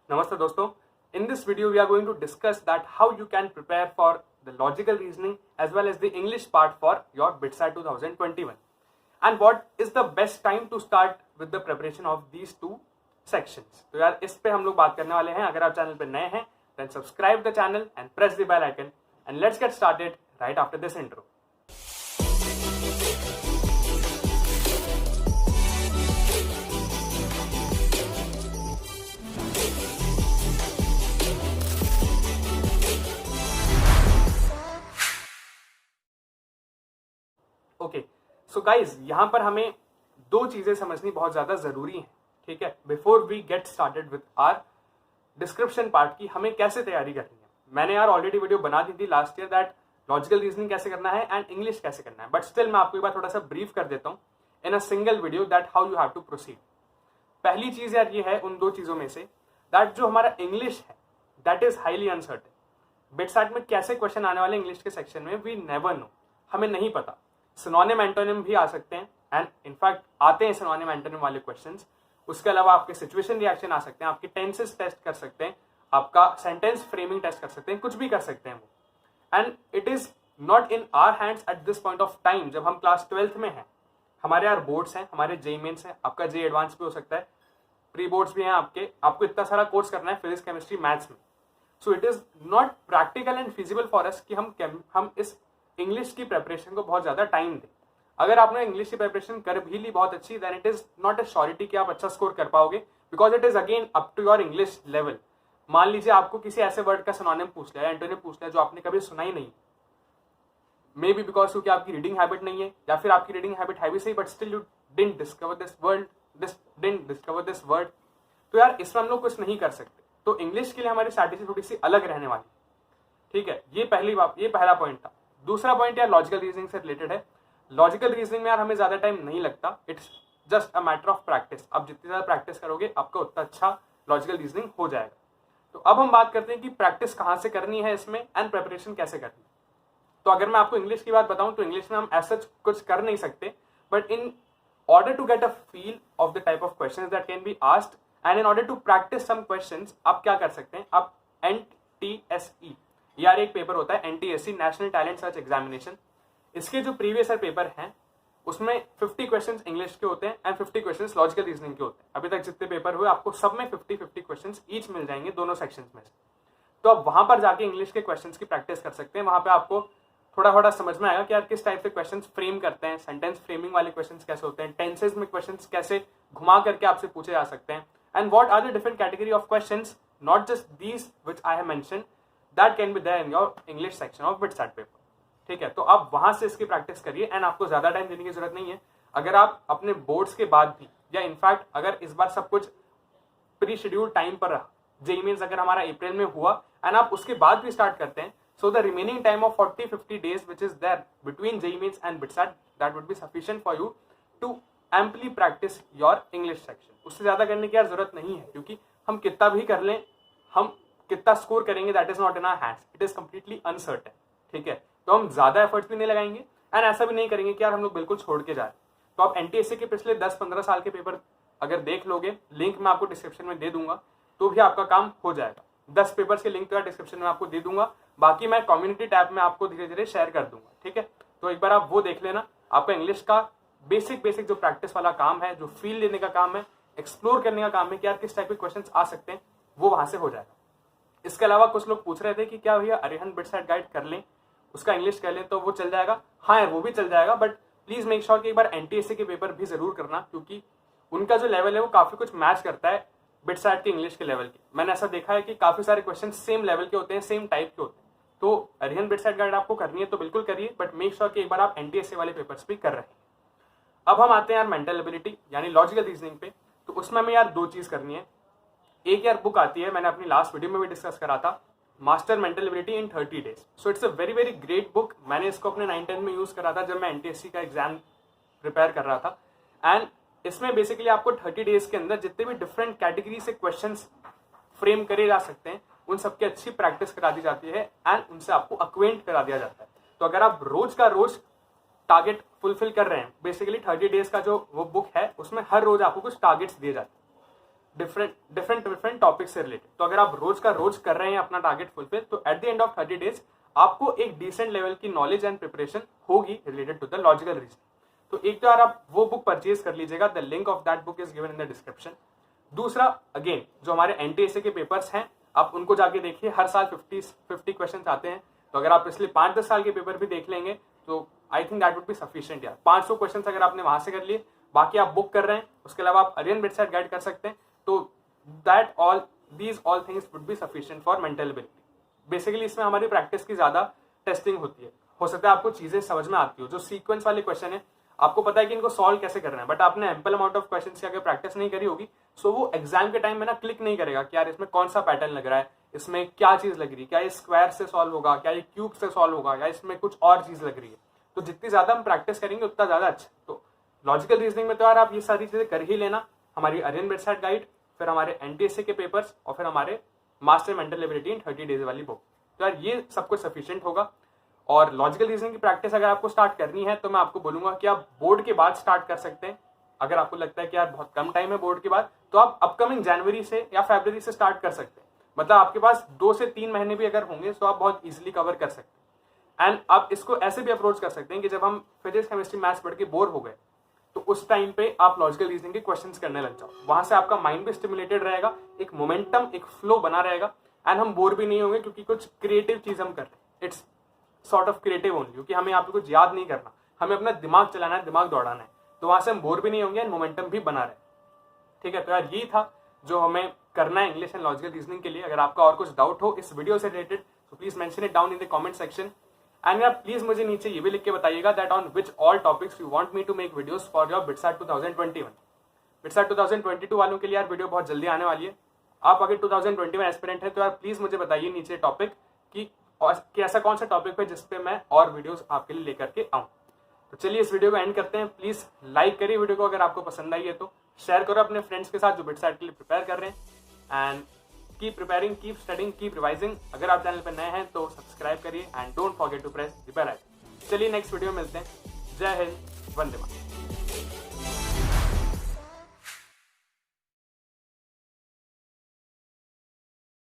Namaste dosto. In this video we are going to discuss that how you can prepare for the logical reasoning as well as the English part for your BITSAT 2021 and what is the best time to start with the preparation of these two sections. तो यार इस पे हम लोग बात करने वाले हैं. अगर आप चैनल पे नए हैं then subscribe the channel and press the bell icon and let's get started right after this intro. Okay so guys यहां पर हमें दो चीजें समझनी बहुत ज्यादा जरूरी है. ठीक है, before we get started with our description part की हमें कैसे तैयारी करनी है. मैंने यार ऑलरेडी वीडियो बना दी थी last year that logical reasoning कैसे करना है एंड इंग्लिश कैसे करना है, बट स्टिल मैं आपको एक बार थोड़ा सा ब्रीफ कर देता हूं in a single video that how you have to proceed. पहली चीज यार ये है उन दो चीजों में से दैट जो हमारा इंग्लिश है that is highly uncertain. BITSAT में कैसे क्वेश्चन आने वाले इंग्लिश के सेक्शन में वी नेवर नो, हमें नहीं पता. सिनोनिम एंटोनिम भी आ सकते हैं एंड इनफैक्ट आते हैं सिनोनिम एंटोनिम वाले क्वेश्चंस. उसके अलावा आपके सिचुएशन रिएक्शन आ सकते हैं, आपके टेंसेस टेस्ट कर सकते हैं, आपका सेंटेंस फ्रेमिंग टेस्ट कर सकते हैं, कुछ भी कर सकते हैं वो. And it is not in our hands at this point of time. जब हम क्लास 12th में हैं, हमारे यार बोर्ड्स हैं, हमारे जेई मेन्स हैं, आपका जेई एडवांस भी हो सकता है, प्री बोर्ड्स भी हैं आपको इतना सारा कोर्स करना है फिजिक्स केमिस्ट्री मैथ्स में. So it is not practical and feasible for us कि हम इस इंग्लिश की प्रिपरेशन को बहुत ज्यादा टाइम दें. अगर आपने इंग्लिश की प्रिपरेशन कर भी ली बहुत अच्छी then it is not a surety कि आप अच्छा स्कोर कर पाओगे because it is again up to your English level. मान लीजिए आपको किसी ऐसे वर्ड का सिनोनिम पूछ लिया, एंटोनिम पूछ लिया जो आपने कभी सुना ही नहीं, मे बी बिकॉज क्योंकि आपकी रीडिंग हैबिट नहीं है या फिर आपकी रीडिंग हैबिट है भी सही but still you didn't discover this word. तो यार इसमें हम लोग कुछ नहीं कर सकते. तो इंग्लिश के लिए हमारी स्ट्रैटेजी थोड़ी सी अलग रहने वाली. ठीक है, ये पहला पॉइंट था. दूसरा पॉइंट यार लॉजिकल रीजनिंग से रिलेटेड है. लॉजिकल रीजनिंग में यार हमें ज्यादा टाइम नहीं लगता. It's just a matter of practice. आप जितनी ज्यादा प्रैक्टिस करोगे आपका उतना अच्छा लॉजिकल रीजनिंग हो जाएगा. तो अब हम बात करते हैं कि प्रैक्टिस कहाँ से करनी है इसमें एंड प्रिपरेशन कैसे करनी है. तो अगर मैं आपको इंग्लिश की बात बताऊं तो इंग्लिश में हम ऐसा कुछ कर नहीं सकते but in order to get a feel of the type of questions that can be asked and in order to practice some questions आप क्या कर सकते हैं. आप NTSE यार एक पेपर होता है NTSE national talent search examination. इसके जो प्रीवियस ईयर पेपर हैं उसमें 50 क्वेश्चंस इंग्लिश के होते हैं एंड 50 क्वेश्चंस लॉजिकल रीजनिंग के होते हैं. अभी तक जितने पेपर हुए आपको सब में 50-50 क्वेश्चंस ईच मिल जाएंगे दोनों सेक्शंस में से. तो आप वहां पर जाके इंग्लिश के क्वेश्चंस की प्रैक्टिस कर सकते हैं. वहां पे आपको थोड़ा थोड़ा समझ में आएगा कि यार किस टाइप से क्वेश्चंस फ्रेम करते हैं, सेंटेंस फ्रेमिंग वाले क्वेश्चंस कैसे होते हैं, टेंसेस में क्वेश्चंस कैसे घुमा करके आपसे पूछे जा सकते हैं and what are the different category of questions, not just these which I have mentioned, that can be there in your English section of BITSAT paper. ठीक है, तो आप वहां से इसकी प्रैक्टिस करिए एंड आपको ज्यादा टाइम देने की जरूरत नहीं है. अगर आप अपने बोर्ड्स के बाद भी या इनफैक्ट अगर इस बार सब कुछ प्री शेड्यूल टाइम पर रहा, जेईई मेंस अगर हमारा अप्रैल में हुआ एंड आप उसके बाद भी स्टार्ट करते हैं, so the remaining time of 40-50 days which is there between JEE Mains and BITSAT that would be sufficient for you to amply practice your English section. उससे ज्यादा करने की यार जरूरत नहीं है क्योंकि हम कितना भी कर लें, हम कितना स्कोर करेंगे that is not in our hands, it is completely uncertain. ठीक है, तो हम ज्यादा एफर्ट्स भी नहीं लगाएंगे एंड ऐसा भी नहीं करेंगे कि यार हम लोग बिल्कुल छोड़ के जा रहे. तो आप NTSE के पिछले 10-15 साल के पेपर अगर देख लोगे, लिंक मैं आपको डिस्क्रिप्शन में दे दूंगा, तो भी आपका काम हो जाएगा. 10 पेपर्स के लिंक तो डिस्क्रिप्शन में आपको दे दूंगा, बाकी मैं कम्युनिटी टैब में आपको धीरे धीरे शेयर कर दूंगा. ठीक है, तो एक बार आप वो देख लेना. आपका इंग्लिश का बेसिक जो प्रैक्टिस वाला काम है, जो फील लेने का काम है, एक्सप्लोर करने का काम है कि यार किस टाइप के क्वेश्चंस आ सकते हैं, वो वहां से हो जाएगा. इसके अलावा कुछ लोग पूछ रहे थे कि क्या भैया अरिहंत बिटसैट गाइड कर लें, उसका इंग्लिश कर लें तो वो चल जाएगा. हाँ वो भी चल जाएगा बट प्लीज मेक श्योर कि एक बार NTSE के पेपर भी जरूर करना क्योंकि उनका जो लेवल है वो काफी कुछ मैच करता है बिटसैट के इंग्लिश के लेवल के. मैंने ऐसा देखा है कि काफी सारे क्वेश्चन सेम लेवल के होते हैं, सेम टाइप के होते हैं. तो अरिहंत बिटसैट गाइड आपको करनी है तो बिल्कुल करिए बट मेक श्योर कि एक बार आप NTSE वाले पेपर्स भी कर रहे हैं. अब हम आते हैं यार मेंटल एबिलिटी यानी लॉजिकल रीजनिंग पे. तो उसमें हमें यार दो चीज करनी है. एक यार बुक आती है, मैंने अपनी लास्ट वीडियो में भी डिस्कस करा था, master mental ability in 30 days. So it's a very very great book. मैंने इसको अपने 9-10 में यूज करा था जब मैं NTSE का एग्जाम प्रिपेयर कर रहा था. एंड इसमें बेसिकली आपको 30 डेज के अंदर जितने भी डिफरेंट कैटेगरी से क्वेश्चंस फ्रेम करे जा सकते हैं उन सबकी अच्छी प्रैक्टिस करा दी जाती है एंड उनसे आपको अक्वेंट करा दिया जाता है. तो अगर आप रोज का रोज टारगेट फुलफिल कर रहे हैं, बेसिकली 30 डेज का जो वो बुक है उसमें हर रोज आपको कुछ टारगेट्स दिए जाते हैं. डिफरेंट टॉपिक से रिलेटेड। तो अगर आप रोज का रोज कर रहे हैं अपना टारगेट फुलफिल, तो at the end of 30 days आपको एक डिसेंट लेवल की नॉलेज एंड प्रिपरेशन होगी related to the logical reasoning. तो एक तो यार आप वो बुक परचेज कर लीजिएगा, the link of that book is given in the description. दूसरा, अगेन जो हमारे एनटीएसए के पेपर्स हैं आप उनको जाके देखिए, हर साल 50 क्वेश्चन आते हैं। तो अगर आप पिछले 5-10 साल के पेपर भी देख लेंगे तो I think that would be sufficient यार। 500 क्वेश्चन अगर आपने वहां से कर लिए, बाकी आप बुक कर रहे हैं, उसके अलावा आप आर्यन वेबसाइट गाइड कर सकते हैं, तो that all these all things would be sufficient for mental ability. Basically इसमें हमारी प्रैक्टिस की ज्यादा टेस्टिंग होती है। हो सकता है आपको चीजें समझ में आती हो, जो सीक्वेंस वाले क्वेश्चन है आपको पता है कि इनको सॉल्व कैसे करना है, बट आपने एम्पल अमाउंट ऑफ क्वेश्चन की अगर प्रैक्टिस नहीं करी होगी, सो वो एग्जाम के टाइम में ना क्लिक नहीं करेगा कि यार इसमें कौन सा पैटर्न लग रहा है, इसमें क्या चीज लग रही है, क्या ये स्क्वायर से सॉल्व होगा, क्या ये क्यूब से सॉल्व होगा, या इसमें कुछ और चीज लग रही है। तो जितनी ज्यादा हम प्रैक्टिस करेंगे उतना ज्यादा अच्छा। तो लॉजिकल रीजनिंग में तो यार आप ये सारी चीजें कर ही लेना, हमारी आर्यन वेबसाइट गाइड, फिर हमारे एनटीएसए के पेपर्स, और फिर हमारे master mental ability in 30 days वाली बुक। तो यार ये सब कुछ सफिशिएंट होगा। और लॉजिकल रीजनिंग की प्रैक्टिस अगर आपको स्टार्ट करनी है तो मैं आपको बोलूंगा कि आप बोर्ड के बाद स्टार्ट कर सकते हैं। अगर आपको लगता है कि यार बहुत कम टाइम है बोर्ड के बाद, तो आप अपकमिंग जनवरी से या फरवरी से स्टार्ट कर सकते हैं। मतलब आपके पास 2 से 3 महीने भी अगर होंगे तो आप बहुत इजीली कवर कर सकते हैं। एंड आप इसको ऐसे भी अप्रोच कर सकते हैं कि जब हम फिजिक्स केमिस्ट्री मैथ्स पढ़ के बोर हो गए तो उस टाइम पे आप लॉजिकल रीजनिंग के क्वेश्चंस करने लग जाओ। वहां से आपका माइंड भी स्टिमुलेटेड रहेगा, एक मोमेंटम, एक फ्लो बना रहेगा, एंड हम बोर भी नहीं होंगे क्योंकि कुछ क्रिएटिव चीज हम कर रहे हैं। It's sort of creative only, क्योंकि हमें यहाँ पे कुछ याद नहीं करना, हमें अपना दिमाग चलाना है, दिमाग दौड़ाना है। तो वहां से हम बोर भी नहीं होंगे एंड मोमेंटम भी बना रहे। ठीक है, तो यार यही था जो हमें करना है इंग्लिश एंड लॉजिकल रीजनिंग के लिए। अगर आपका और कुछ डाउट हो इस वीडियो से रिलेटेड तो please mention it down in the comment section. And यार प्लीज मुझे नीचे ये भी लिख के बताइएगा that on which all topics you want me to make videos for your BITSAT 2021। BITSAT 2022 वालों के लिए यार वीडियो बहुत जल्दी आने वाली है। आप अगर 2021 एस्पिरेंट है तो यार प्लीज मुझे बताइए नीचे टॉपिक कि ऐसा कौन सा टॉपिक है जिसपे मैं और वीडियोस आपके लिए लेकर के आऊं। तो चलिए इस वीडियो को एंड करते हैं। प्लीज लाइक करिए वीडियो को, अगर आपको पसंद आई है तो शेयर करो अपने फ्रेंड्स के साथ जो बिटसैट के लिए प्रिपेयर कर रहे हैं। And keep preparing, keep studying, keep revising. अगर आप चैनल पर नए हैं तो सब्सक्राइब करिए and don't forget to press the bell icon. चलिए नेक्स्ट वीडियो में मिलते हैं। जय हिंद, वंदे मातरम।